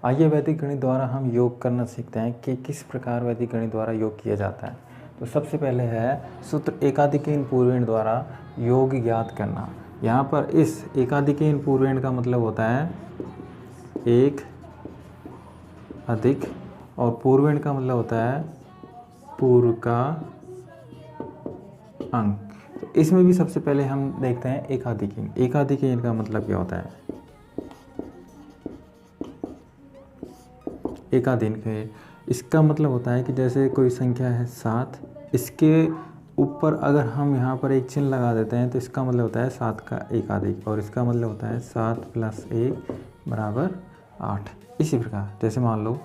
आइए वैदिक गणित द्वारा हम योग करना सीखते हैं कि किस प्रकार वैदिक गणित द्वारा योग किया जाता है। तो सबसे पहले है सूत्र एकाधिकीन पूर्वेण द्वारा योग ज्ञात करना। यहाँ पर इस एकाधिकीन पूर्वेण का मतलब होता है एक अधिक, और पूर्वेण का मतलब होता है पूर्व का अंक। तो इसमें भी सबसे पहले हम देखते हैं एकाधिकीन। एकाधिकीन का मतलब क्या होता है? एकाधिकीन इसका मतलब होता है कि जैसे कोई संख्या है 7, इसके ऊपर अगर हम यहाँ पर एक चिन्ह लगा देते हैं तो इसका मतलब होता है 7 का एकाधिक, और इसका मतलब होता है 7 + 1 = 8। इसी प्रकार जैसे मान लो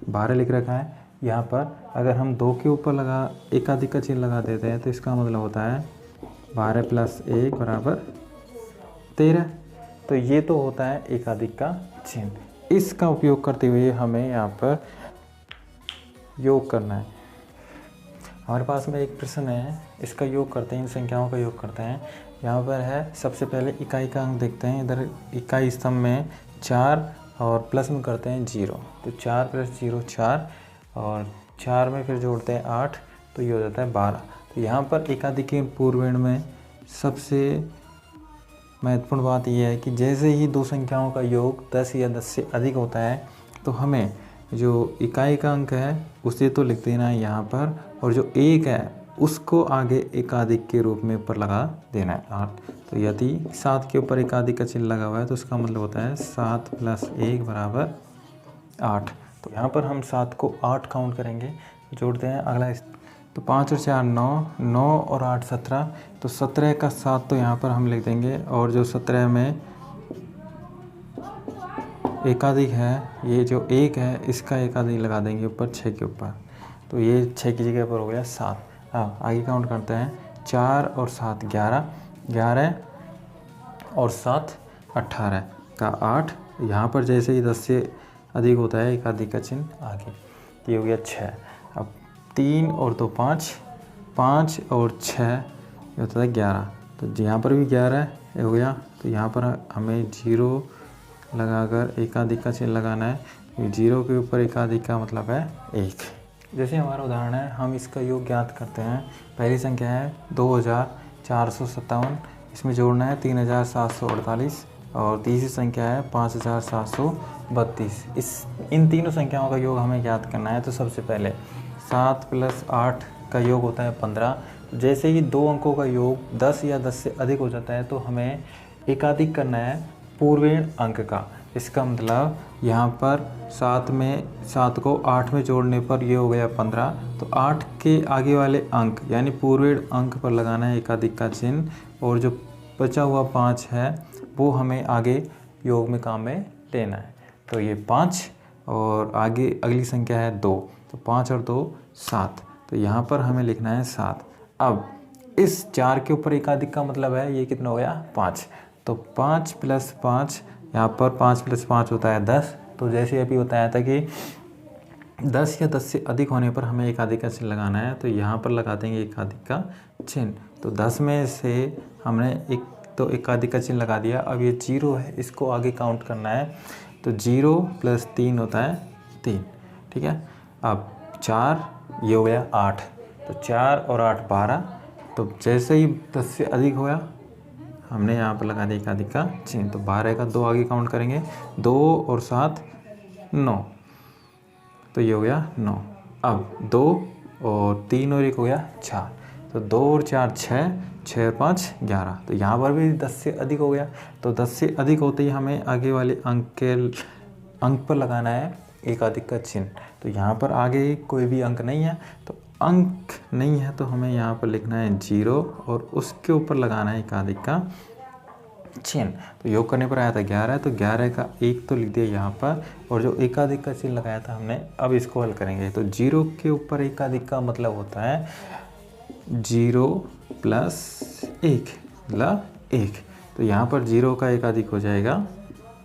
12 लिख रखा है, यहाँ पर अगर हम 2 के ऊपर एकाधिक का चिन्ह लगा देते हैं तो इसका मतलब होता है 12 + 1 = 13। तो ये तो होता है एकाधिक का चिन्ह। इसका उपयोग करते हुए हमें यहाँ पर योग करना है। हमारे पास में एक प्रश्न है, इसका योग करते हैं, इन संख्याओं का योग करते हैं। यहाँ पर है सबसे पहले इकाई का अंक देखते हैं। इधर इकाई स्तंभ में 4 और प्लस में करते हैं 0, तो 4 + 0 4, और 4 में फिर जोड़ते हैं 8, तो ये हो जाता है 12। तो यहाँ पर एकाधिकीन पूर्वेण में सबसे महत्वपूर्ण बात यह है कि जैसे ही दो संख्याओं का योग 10 या 10 से अधिक होता है तो हमें जो इकाई का अंक है उसे तो लिख देना है यहाँ पर, और जो 1 है उसको आगे एकाधिक के रूप में ऊपर लगा देना है 8। तो यदि 7 के ऊपर एकाधिक का चिन्ह लगा हुआ है तो उसका मतलब होता है 7 + 1 = 8। तो यहाँ पर हम 7 को 8 काउंट करेंगे, जोड़ते हैं अगला। तो 5 और 4 9, 9 और 8 17, तो 17 का 7 तो यहाँ पर हम लिख देंगे, और जो 17 में एकाधिक है, ये जो 1 है इसका एकाधिक लगा देंगे ऊपर 6 के ऊपर, तो ये 6 की जगह पर हो गया 7। हाँ, आगे काउंट करते हैं। 4 और 7 11, 11 और 7 18 का 8। यहाँ पर जैसे ही 10 से अधिक होता है एकाधिक का चिन्ह आगे, ये हो गया 6। अब 3 और 2 5, 5 और 6 ये होता है 11, तो यहाँ पर भी 11 हो गया। तो यहाँ पर हमें 0 लगाकर एकाधिक का चिन्ह लगाना है। 0 के ऊपर एकाधिक का मतलब है 1। जैसे हमारा उदाहरण है, हम इसका योग ज्ञात करते हैं। पहली संख्या है 2457, इसमें जोड़ना है 3748, और तीसरी संख्या है 5732। इन तीनों संख्याओं का योग हमें ज्ञात करना है। तो सबसे पहले 7 + 8 का योग होता है 15। जैसे ही दो अंकों का योग 10 या 10 से अधिक हो जाता है तो हमें एकाधिक करना है पूर्वेण अंक का। इसका मतलब यहाँ पर 7 को 8 में जोड़ने पर ये हो गया 15, तो 8 के आगे वाले अंक यानी पूर्वेण अंक पर लगाना है एकाधिक का चिन्ह, और जो बचा हुआ 5 है वो हमें आगे योग में काम में लेना है। तो ये 5, और आगे अगली संख्या है 2, तो 5 और 2 7, तो यहाँ पर हमें लिखना है 7। अब इस 4 के ऊपर एकाधिक का मतलब है ये कितना हो गया 5, तो 5 + 5, यहाँ पर 5 + 5 होता है 10। तो जैसे अभी बताया था कि 10 या 10 से अधिक होने पर हमें एकाधिक का चिन्ह लगाना है, तो यहाँ पर लगा देंगे एकाधिक का चिन्ह। तो 10 में से हमने एक तो एकाधिक का चिन्ह लगा दिया। अब ये 0 है, इसको आगे काउंट करना है, तो 0 + 3 होता है 3, ठीक है। अब 4, ये हो गया 8, तो 4 और 8 12, तो जैसे ही 10 से अधिक होगा हमने यहाँ पर लगा दिया एकाधिक का चिन्ह, तो 12 का 2 आगे काउंट करेंगे, 2 और 7 9, तो ये हो गया 9। अब 2 और 3 और 1 हो गया 4, तो 2 और 4 6, 6 और 5 11, तो यहाँ पर भी 10 से अधिक हो गया। तो 10 से अधिक होते ही हमें आगे वाले अंक पर लगाना है एकाधिक का चिन्ह। तो यहाँ पर आगे कोई भी अंक नहीं है, तो अंक नहीं है तो हमें यहाँ पर लिखना है 0, और उसके ऊपर लगाना है एकाधिक का चिन्ह। तो योग करने पर आया था 11, तो 11 का 1 तो लिख दिया यहाँ पर, और जो एकाधिक का चिन्ह लगाया था हमने, अब इसको हल करेंगे। तो 0 के ऊपर एकाधिक का मतलब होता है 0 + 1 मतलब 1, तो यहाँ पर 0 का एकाधिक हो जाएगा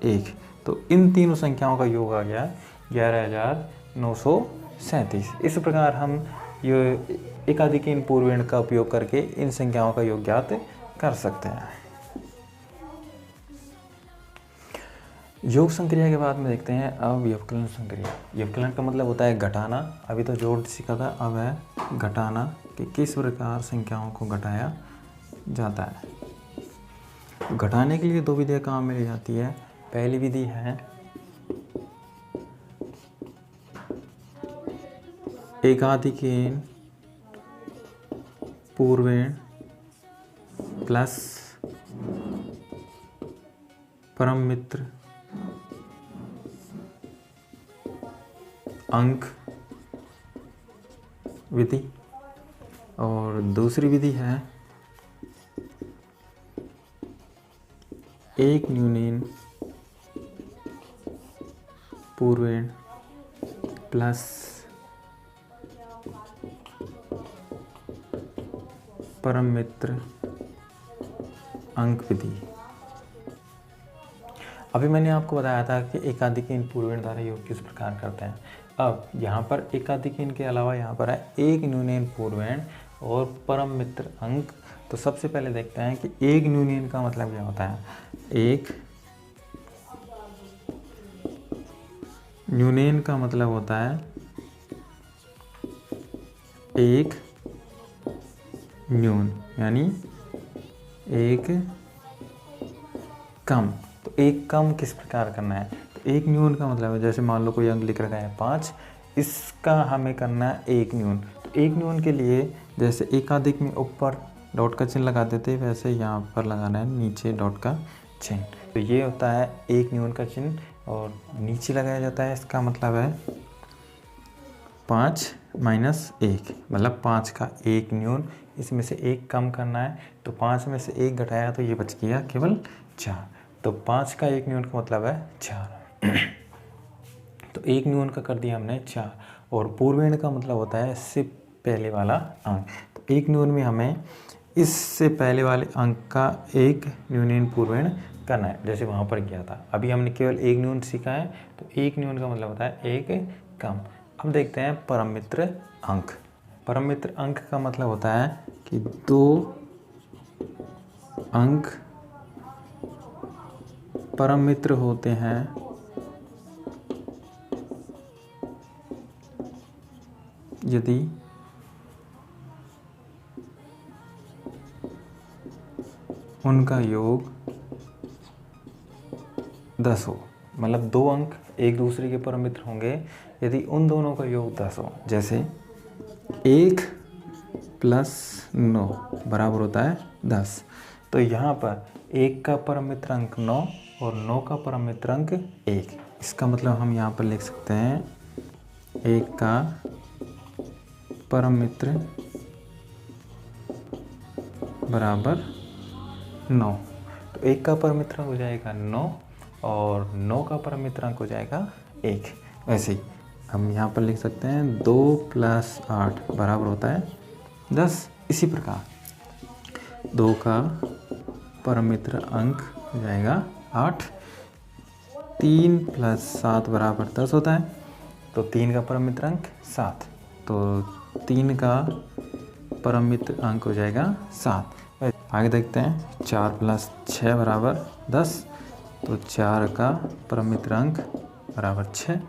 1। तो इन तीनों संख्याओं का योग आ गया 11937। इस प्रकार हम ये एकाधिकीन पूर्वेण का उपयोग करके इन संख्याओं का योग ज्ञात कर सकते हैं। योग संक्रिया के बाद में देखते हैं अब व्यवकलन संक्रिया। व्यवकलन का मतलब होता है घटाना। अभी तो जोड़ सीखा था, अब है घटाना कि किस प्रकार संख्याओं को घटाया जाता है। घटाने के लिए दो विधियाँ काम में ली जाती है। पहली विधि है एकाधिकेन पूर्वेण प्लस परम मित्र अंक विधि, और दूसरी विधि है एक न्यूनेन पूर्वेण प्लस परम मित्र अंक विधि। अभी मैंने आपको बताया था कि एकाधिकेन पूर्वेण द्वारा योग किस प्रकार करते हैं। अब यहाँ पर एकाधिकेन के अलावा यहाँ पर है एक न्यूनेन पूर्वेण और परम मित्र अंक। तो सबसे पहले देखते हैं कि एक न्यूनेन का मतलब क्या होता है। एक न्यूनेन का मतलब होता है एक न्यून, यानी एक कम। तो एक कम किस प्रकार करना है, तो एक न्यून का मतलब है जैसे मान लो कोई अंक लिख रखा है 5, इसका हमें करना है एक न्यून। तो एक न्यून के लिए जैसे एकाधिक में ऊपर डॉट का चिन्ह लगा देते हैं, वैसे यहाँ पर लगाना है नीचे डॉट का चिन्ह। तो ये होता है एक न्यून का चिन्ह और नीचे लगाया जाता है। इसका मतलब है 5 माइनस 1, मतलब 5 का एक न्यून, इसमें से एक कम करना है। तो 5 में से एक घटाया तो ये बच गया केवल 4। तो 5 का एक न्यून का मतलब है 4। तो एक न्यून का कर दिया हमने 4। और पूर्वेण का मतलब होता है इससे पहले वाला अंक। तो एक न्यून में हमें इससे पहले वाले अंक का एक न्यूनेन पूर्वेण करना है, जैसे वहाँ पर किया था। अभी हमने केवल एक न्यून सीखा है, तो एक न्यून का मतलब होता है एक कम। अब देखते हैं परम मित्र अंक। परम मित्र अंक का मतलब होता है कि दो अंक परम मित्र होते हैं यदि उनका योग 10 हो। मतलब दो अंक एक दूसरे के परम मित्र होंगे यदि उन दोनों का योग 10 हो। जैसे 1 प्लस 9 बराबर होता है 10। तो यहाँ पर 1 का परम मित्र अंक 9 और 9 का परम मित्र अंक 1। इसका मतलब हम यहाँ पर लिख सकते हैं 1 का परम मित्र बराबर 9। तो 1 का परम मित्र अंक हो जाएगा 9 और 9 का परम मित्र अंक हो जाएगा 1। वैसे ही हम यहाँ पर लिख सकते हैं 2 प्लस 8 बराबर होता है 10। इसी प्रकार 2 का परम मित्र अंक हो जाएगा 8। 3 प्लस 7 बराबर 10 होता है। तो 3 का परम मित्र अंक 7। तो 3 का परम मित्र अंक हो जाएगा 7। आगे देखते हैं 4 प्लस 6 बराबर 10। तो 4 का परम मित्र अंक बराबर 6।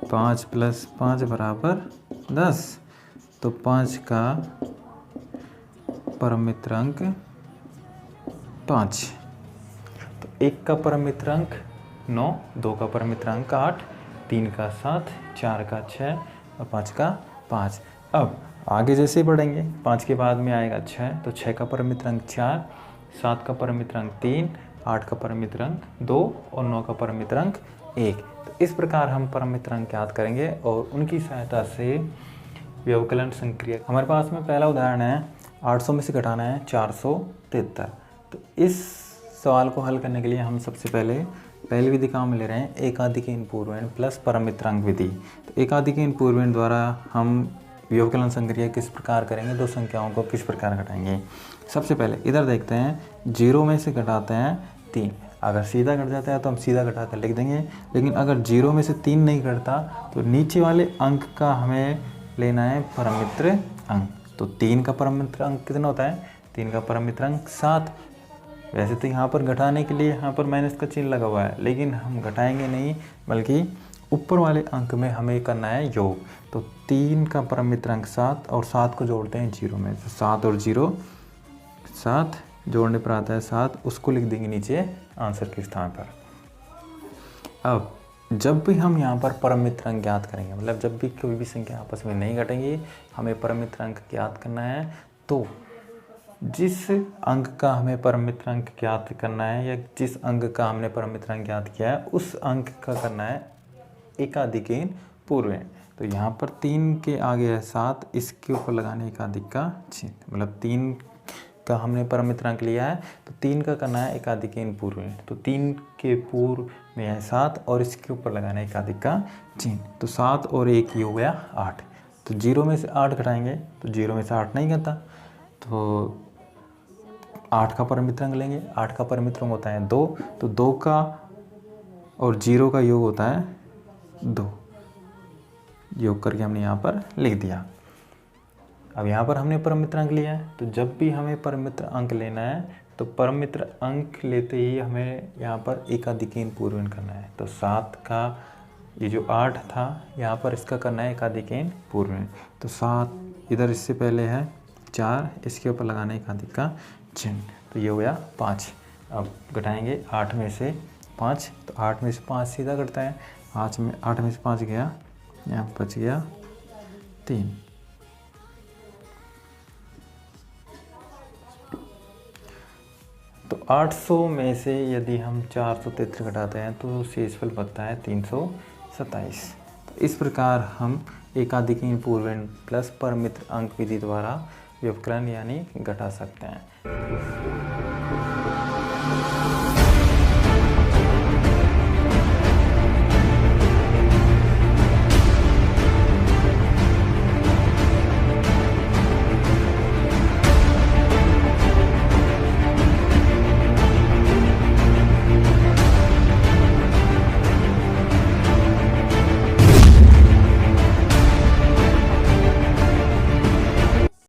5 प्लस 5 बराबर 10। तो 5 का परम मित्र अंक 5। तो 1 का परम मित्र अंक 9, 2 का परम मित्र अंक 8, 3 का 7, 4 का 6 और 5 का 5। अब आगे जैसे ही बढ़ेंगे 5 के बाद में आएगा 6। तो 6 का परम मित्र अंक 4, 7 का परम मित्र अंक 3, 8 का परम मित्र अंक 2 और 9 का परम मित्र अंक 1। तो इस प्रकार हम परम मित्र अंक याद करेंगे और उनकी सहायता से व्यवकलन संक्रिया। हमारे पास में पहला उदाहरण है 800 में से घटाना है 473। तो इस सवाल को हल करने के लिए हम सबसे पहली विधि काम में ले रहे हैं एकाधिकेन पूर्वेण प्लस परम मित्र अंक विधि। तो एकाधिकेन पूर्वेण द्वारा हम व्यवकलन संक्रिया किस प्रकार करेंगे, दो संख्याओं को किस प्रकार घटाएंगे। सबसे पहले इधर देखते हैं 0 में से घटाते हैं 3। अगर सीधा घट जाता है तो हम सीधा घटा कर लिख देंगे, लेकिन अगर 0 में से 3 नहीं घटता तो नीचे वाले अंक का हमें लेना है परम मित्र अंक। तो 3 का परम मित्र अंक कितना होता है, 3 का परम मित्र अंक 7। वैसे तो यहाँ पर घटाने के लिए यहाँ पर माइनस का चिन्ह लगा हुआ है, लेकिन हम घटाएंगे नहीं, बल्कि ऊपर वाले अंक में हमें करना है योग। तो 3 का परम मित्र अंक 7 और 7 को जोड़ते हैं 0 में, तो 7 और 0 7 जोड़ने पर आता है 7, उसको लिख देंगे नीचे आंसर के स्थान पर। अब जब भी हम यहाँ पर परम मित्र अंक ज्ञात करेंगे, मतलब जब भी कोई भी संख्या आपस में नहीं घटेंगी, हमें परम मित्र अंक ज्ञात करना है, तो जिस अंक का हमें परम मित्र अंक ज्ञात करना है या जिस अंक का हमने परम मित्र अंक ज्ञात किया है, उस अंक का करना है एकाधिकेन पूर्वेण। तो यहाँ पर 3 के आगे है 7, इसके ऊपर लगाने एकाधिक का चिन्ह, मतलब 3 का हमने परम मित्र अंक लिया है, तो 3 का करना है एकाधिकेन पूर्वेण। तो 3 के पूर्व में है 7 और इसके ऊपर लगाना है एकाधिक का चिन्ह, तो 7 और 1 ये हो गया 8। तो 0 में से 8 घटाएंगे तो 0 में से 8 नहीं घटा, तो 8 का परम मित्र अंक लेंगे। 8 का परम मित्र अंक होता है 2, तो 2 का और 0 का योग होता है 2, योग करके हमने यहाँ पर लिख दिया। अब यहाँ पर हमने परम मित्र अंक लिया है, तो जब भी हमें परम मित्र अंक लेना है तो परम मित्र अंक लेते ही हमें यहाँ पर एकाधिकेन पूर्वेण करना है। तो 7 का ये जो 8 था, यहाँ पर इसका करना है एकाधिकेन पूर्वेण। तो 7 इधर इससे पहले है 4, इसके ऊपर लगाना है एकाधिक का चिन्ह, तो ये हो गया 5। अब घटाएंगे 8 में से 5, तो 8 में से 5 सीधा घटता है, 8 में से 5 गया, यहाँ बच गया 3। तो 800 में से यदि हम 473 घटाते हैं तो शेषफल बचता है 327। तो इस प्रकार हम एकाधिकेन पूर्वेण प्लस परम मित्र अंक विधि द्वारा व्यवकलन यानी घटा सकते हैं।